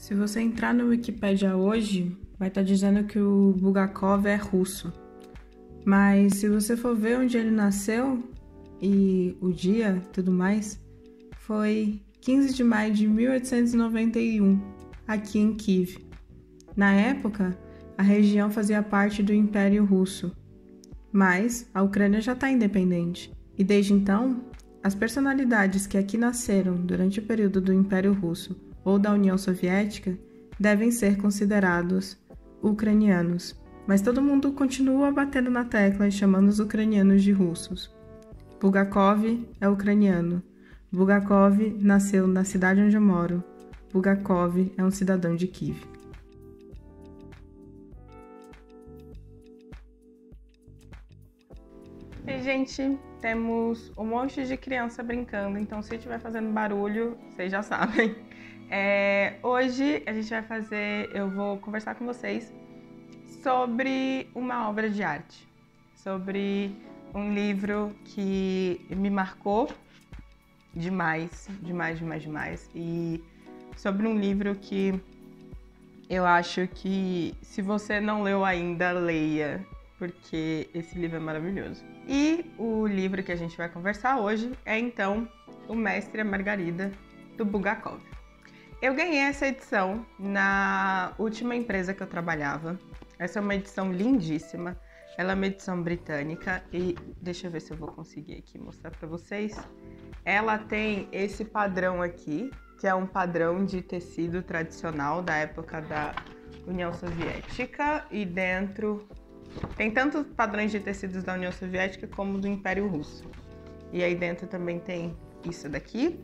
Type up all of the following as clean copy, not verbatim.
Se você entrar no Wikipedia hoje, vai estar dizendo que o Bulgakov é russo. Mas se você for ver onde ele nasceu e o dia e tudo mais, foi 15 de maio de 1891, aqui em Kiev. Na época, a região fazia parte do Império Russo, mas a Ucrânia já está independente. E desde então, as personalidades que aqui nasceram durante o período do Império Russo ou da União Soviética devem ser considerados ucranianos. Mas todo mundo continua batendo na tecla e chamando os ucranianos de russos. Bulgakov é ucraniano. Bulgakov nasceu na cidade onde eu moro. Bulgakov é um cidadão de Kiev. E, gente, temos um monte de criança brincando, então se estiver fazendo barulho, vocês já sabem. Hoje eu vou conversar com vocês sobre uma obra de arte, sobre um livro que me marcou demais, e sobre um livro que eu acho que, se você não leu ainda, leia, porque esse livro é maravilhoso. E o livro que a gente vai conversar hoje é, então, O Mestre e a Margarida, do Bulgakov. Eu ganhei essa edição na última empresa que eu trabalhava. Essa é uma edição lindíssima. Ela é uma edição britânica e deixa eu ver se eu vou conseguir aqui mostrar para vocês. Ela tem esse padrão aqui, que é um padrão de tecido tradicional da época da União Soviética, e dentro tem tanto padrões de tecidos da União Soviética como do Império Russo. E aí dentro também tem isso daqui.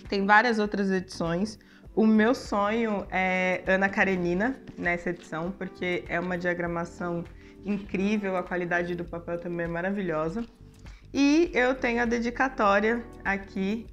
Tem várias outras edições. O meu sonho é Ana Karenina nessa edição, porque é uma diagramação incrível, a qualidade do papel também é maravilhosa. E eu tenho a dedicatória aqui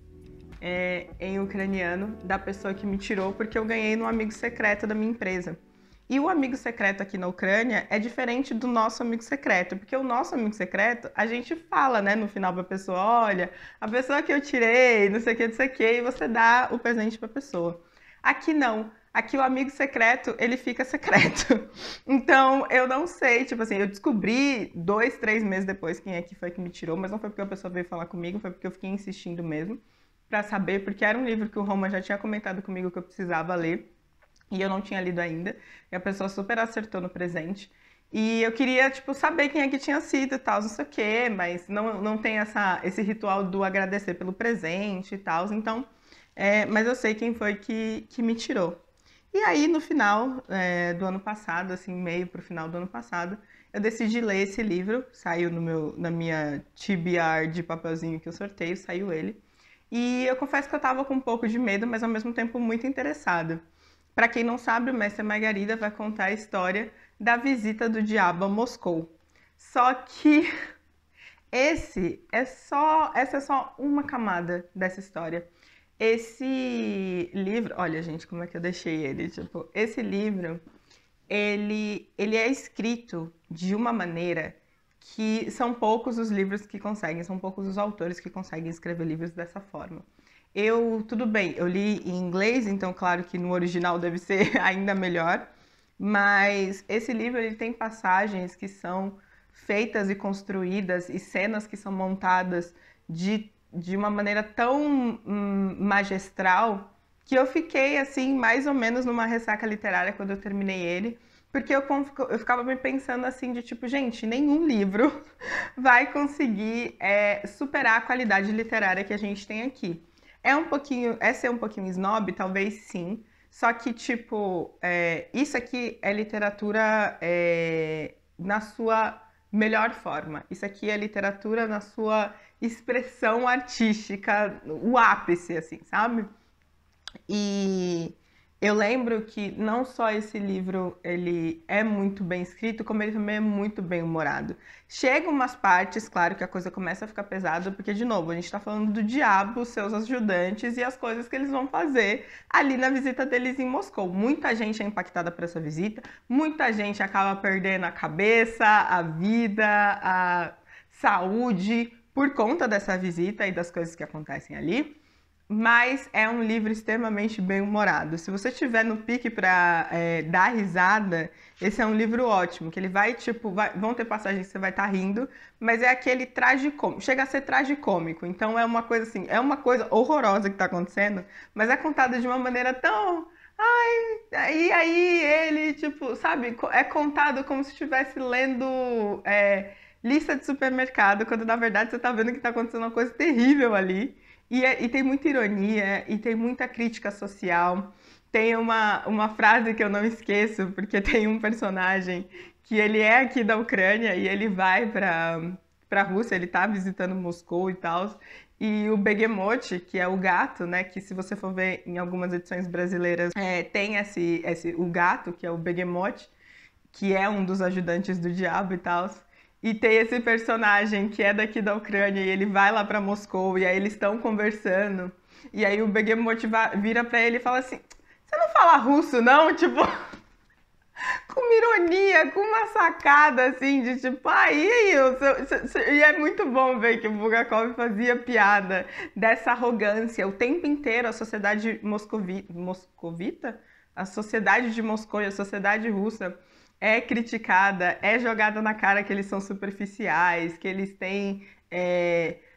em ucraniano da pessoa que me tirou, porque eu ganhei no amigo secreto da minha empresa. E o amigo secreto aqui na Ucrânia é diferente do nosso amigo secreto, porque o nosso amigo secreto, a gente fala, né, no final pra pessoa, olha, a pessoa que eu tirei, não sei o que, e você dá o presente pra pessoa. Aqui não. Aqui o amigo secreto, ele fica secreto. Então, eu não sei, tipo assim, eu descobri 2, 3 meses depois quem é que foi que me tirou, mas não foi porque a pessoa veio falar comigo, foi porque eu fiquei insistindo mesmo pra saber, porque era um livro que o Roman já tinha comentado comigo que eu precisava ler, e eu não tinha lido ainda, e a pessoa super acertou no presente. E eu queria, tipo, saber quem é que tinha sido e tal, não sei o quê, mas não tem esse ritual do agradecer pelo presente e tal, então... mas eu sei quem foi que me tirou. E aí, no final do ano passado, assim, meio pro final do ano passado, eu decidi ler esse livro, saiu na minha TBR de papelzinho que eu sorteio, saiu ele. E eu confesso que eu tava com um pouco de medo, mas ao mesmo tempo muito interessada. Para quem não sabe, o Mestre Margarida vai contar a história da visita do diabo a Moscou. Só que essa é só uma camada dessa história. Esse livro, olha, gente, como é que eu deixei ele? Tipo, esse livro, ele é escrito de uma maneira que são poucos os livros que conseguem, são poucos os autores que conseguem escrever livros dessa forma. Tudo bem, eu li em inglês, então claro que no original deve ser ainda melhor, mas esse livro ele tem passagens que são feitas e construídas e cenas que são montadas de uma maneira tão magistral que eu fiquei assim mais ou menos numa ressaca literária quando eu terminei ele, porque eu ficava me pensando assim de tipo, gente, nenhum livro vai conseguir superar a qualidade literária que a gente tem aqui. É ser um pouquinho snob? Talvez sim, só que tipo, isso aqui é literatura na sua melhor forma, isso aqui é literatura na sua expressão artística, o ápice, assim, sabe? E eu lembro que não só esse livro ele é muito bem escrito, como ele também é muito bem humorado. Chega umas partes, claro que a coisa começa a ficar pesada, porque, de novo, a gente tá falando do diabo, seus ajudantes e as coisas que eles vão fazer ali na visita deles em Moscou. Muita gente é impactada por essa visita, muita gente acaba perdendo a cabeça, a vida, a saúde por conta dessa visita e das coisas que acontecem ali. mas é um livro extremamente bem-humorado. Se você estiver no pique para dar risada, esse é um livro ótimo, que ele vai, tipo, vão ter passagens que você vai estar rindo, mas é aquele tragicômico, chega a ser tragicômico. Então é uma coisa assim, é uma coisa horrorosa que está acontecendo, mas é contada de uma maneira tão... E aí ele, tipo, sabe, é contado como se estivesse lendo lista de supermercado, quando na verdade você tá vendo que tá acontecendo uma coisa terrível ali. E tem muita ironia, e tem muita crítica social. Tem uma frase que eu não esqueço, porque tem um personagem que ele é aqui da Ucrânia e ele vai pra Rússia, ele tá visitando Moscou e tal. E o Begemote, que é o gato, né? Que se você for ver em algumas edições brasileiras, tem o gato, que é o Begemote, que é um dos ajudantes do diabo e tal. E tem esse personagem que é daqui da Ucrânia e ele vai lá pra Moscou e aí eles estão conversando. E aí o Begemote vira pra ele e fala assim: Você não fala russo, não? Tipo, com uma ironia, com uma sacada assim, de tipo, e aí? E é muito bom ver que o Bulgakov fazia piada dessa arrogância o tempo inteiro. A sociedade moscovita? A sociedade de Moscou e a sociedade russa é criticada, é jogada na cara que eles são superficiais, que eles têm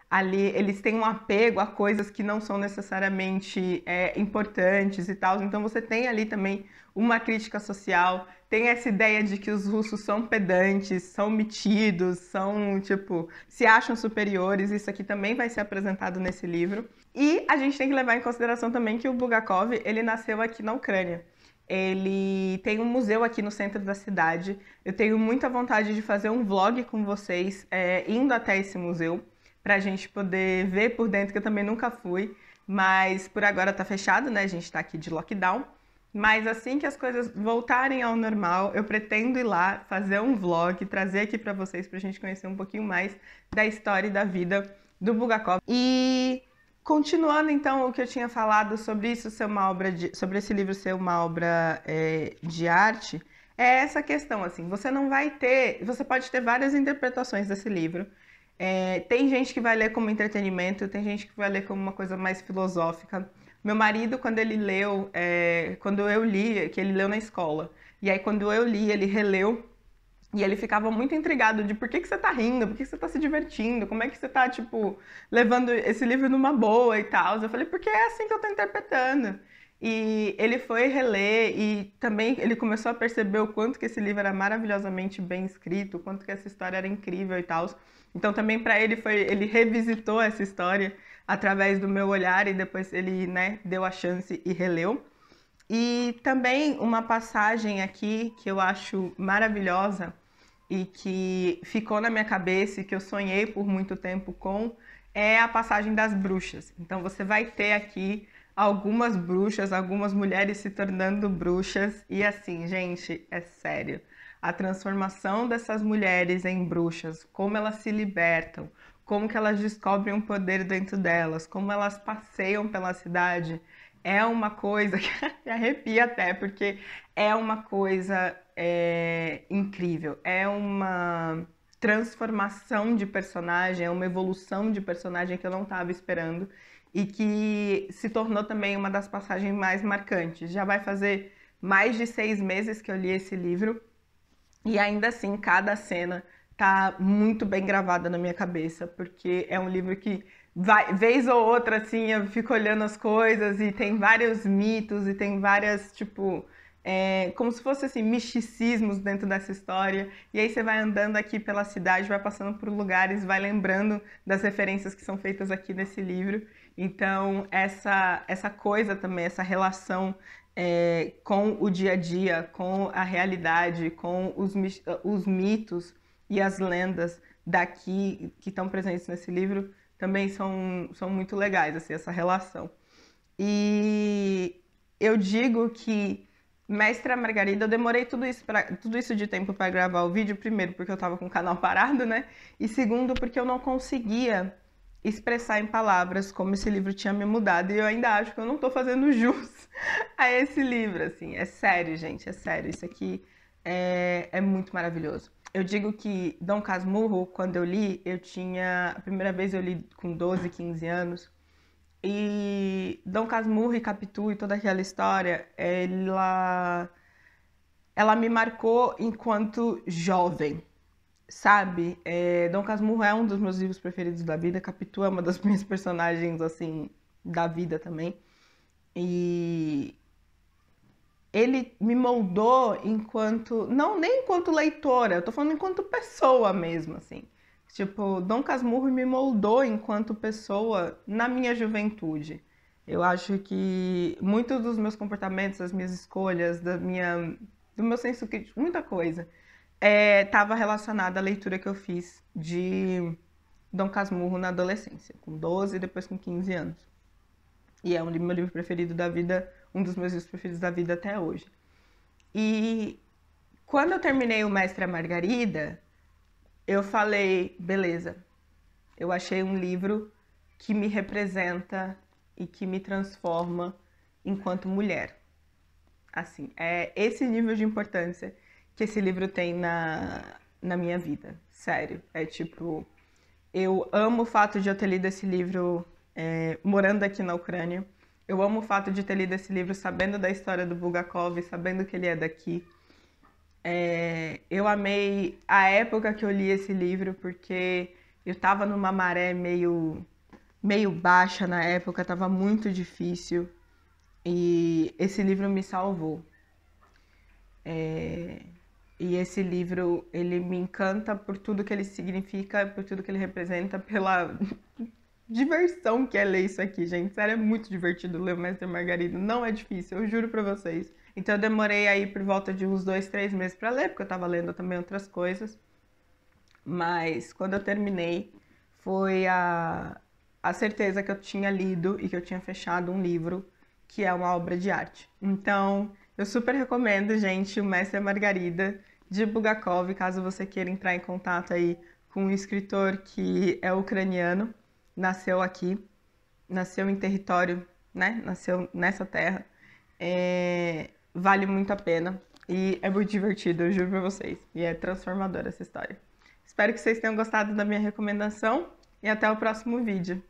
ali, eles têm um apego a coisas que não são necessariamente importantes e tal. Então você tem ali também uma crítica social, tem essa ideia de que os russos são pedantes, são metidos, são, tipo, se acham superiores. Isso aqui também vai ser apresentado nesse livro. E a gente tem que levar em consideração também que o Bulgakov, ele nasceu aqui na Ucrânia. Ele tem um museu aqui no centro da cidade. Eu tenho muita vontade de fazer um vlog com vocês, indo até esse museu, para a gente poder ver por dentro, que eu também nunca fui. Mas por agora tá fechado, né? A gente tá aqui de lockdown. Mas assim que as coisas voltarem ao normal, eu pretendo ir lá, fazer um vlog, trazer aqui para vocês, para a gente conhecer um pouquinho mais da história e da vida do Bulgakov. E continuando então o que eu tinha falado sobre isso ser uma obra sobre esse livro ser uma obra de arte, é essa questão assim, você pode ter várias interpretações desse livro. Tem gente que vai ler como entretenimento, tem gente que vai ler como uma coisa mais filosófica. Meu marido, quando ele leu, quando eu li, que ele leu na escola, e aí quando eu li, ele releu, e ele ficava muito intrigado de por que você tá rindo, por que você tá se divertindo, como é que você tá, tipo, levando esse livro numa boa e tal. Eu falei, porque é assim que eu tô interpretando. E ele foi reler e também ele começou a perceber o quanto que esse livro era maravilhosamente bem escrito, o quanto que essa história era incrível e tal. Então também para ele ele revisitou essa história através do meu olhar e depois ele, né, deu a chance e releu. E também uma passagem aqui que eu acho maravilhosa e que ficou na minha cabeça e que eu sonhei por muito tempo com é a passagem das bruxas. Então você vai ter aqui algumas bruxas, algumas mulheres se tornando bruxas e assim, gente, é sério. A transformação dessas mulheres em bruxas, como elas se libertam, como que elas descobrem um poder dentro delas, como elas passeiam pela cidade, é uma coisa que me arrepia até, porque é uma coisa incrível. É uma transformação de personagem, é uma evolução de personagem que eu não estava esperando e que se tornou também uma das passagens mais marcantes. Já vai fazer mais de 6 meses que eu li esse livro e ainda assim cada cena tá muito bem gravada na minha cabeça, porque é um livro que vez ou outra, assim, eu fico olhando as coisas e tem vários mitos e tem várias, tipo, como se fosse, assim, misticismos dentro dessa história. E aí você vai andando aqui pela cidade, vai passando por lugares, vai lembrando das referências que são feitas aqui nesse livro. Então, essa coisa também, essa relação com o dia a dia, com a realidade, com os mitos e as lendas daqui que estão presentes nesse livro, também são muito legais, assim, essa relação. E eu digo que Mestra Margarida, eu demorei tudo isso de tempo para gravar o vídeo, primeiro porque eu estava com o canal parado, né? E segundo porque eu não conseguia expressar em palavras como esse livro tinha me mudado. E eu ainda acho que eu não estou fazendo jus a esse livro, assim. É sério, gente, é sério. Isso aqui é muito maravilhoso. Eu digo que Dom Casmurro, quando eu li, a primeira vez eu li com 12, 15 anos, E Dom Casmurro e Capitu e toda aquela história, ela me marcou enquanto jovem, sabe? Dom Casmurro é um dos meus livros preferidos da vida, Capitu é uma das minhas personagens, assim, da vida também. E ele me moldou enquanto, não nem enquanto leitora, eu tô falando enquanto pessoa mesmo, assim. Tipo, Dom Casmurro me moldou enquanto pessoa na minha juventude. Eu acho que muitos dos meus comportamentos, das minhas escolhas, do meu senso crítico, muita coisa, estava relacionada à leitura que eu fiz de Dom Casmurro na adolescência, com 12 e depois com 15 anos. E é um meu livro preferido da vida, um dos meus livros preferidos da vida até hoje. E quando eu terminei o Mestre e a Margarida, eu falei, beleza, eu achei um livro que me representa e que me transforma enquanto mulher. Assim, é esse nível de importância que esse livro tem na minha vida. Sério, é tipo, eu amo o fato de eu ter lido esse livro morando aqui na Ucrânia. Eu amo o fato de ter lido esse livro sabendo da história do Bulgakov, sabendo que ele é daqui. Eu amei a época que eu li esse livro, porque eu tava numa maré meio baixa na época, tava muito difícil. E esse livro me salvou. E esse livro, ele me encanta por tudo que ele significa, por tudo que ele representa, pela diversão que é ler isso aqui, gente. Sério, é muito divertido ler o Mestre e a Margarida. Não é difícil, eu juro pra vocês. Então eu demorei aí por volta de uns 2, 3 meses pra ler, porque eu tava lendo também outras coisas. Mas quando eu terminei, foi a certeza que eu tinha lido e que eu tinha fechado um livro que é uma obra de arte. Então, eu super recomendo, gente, o Mestre e a Margarida, de Bulgakov, caso você queira entrar em contato aí com um escritor que é ucraniano, nasceu aqui, nasceu em território, né? Nasceu nessa terra. Vale muito a pena e é muito divertido, eu juro pra vocês. E é transformadora essa história. Espero que vocês tenham gostado da minha recomendação e até o próximo vídeo.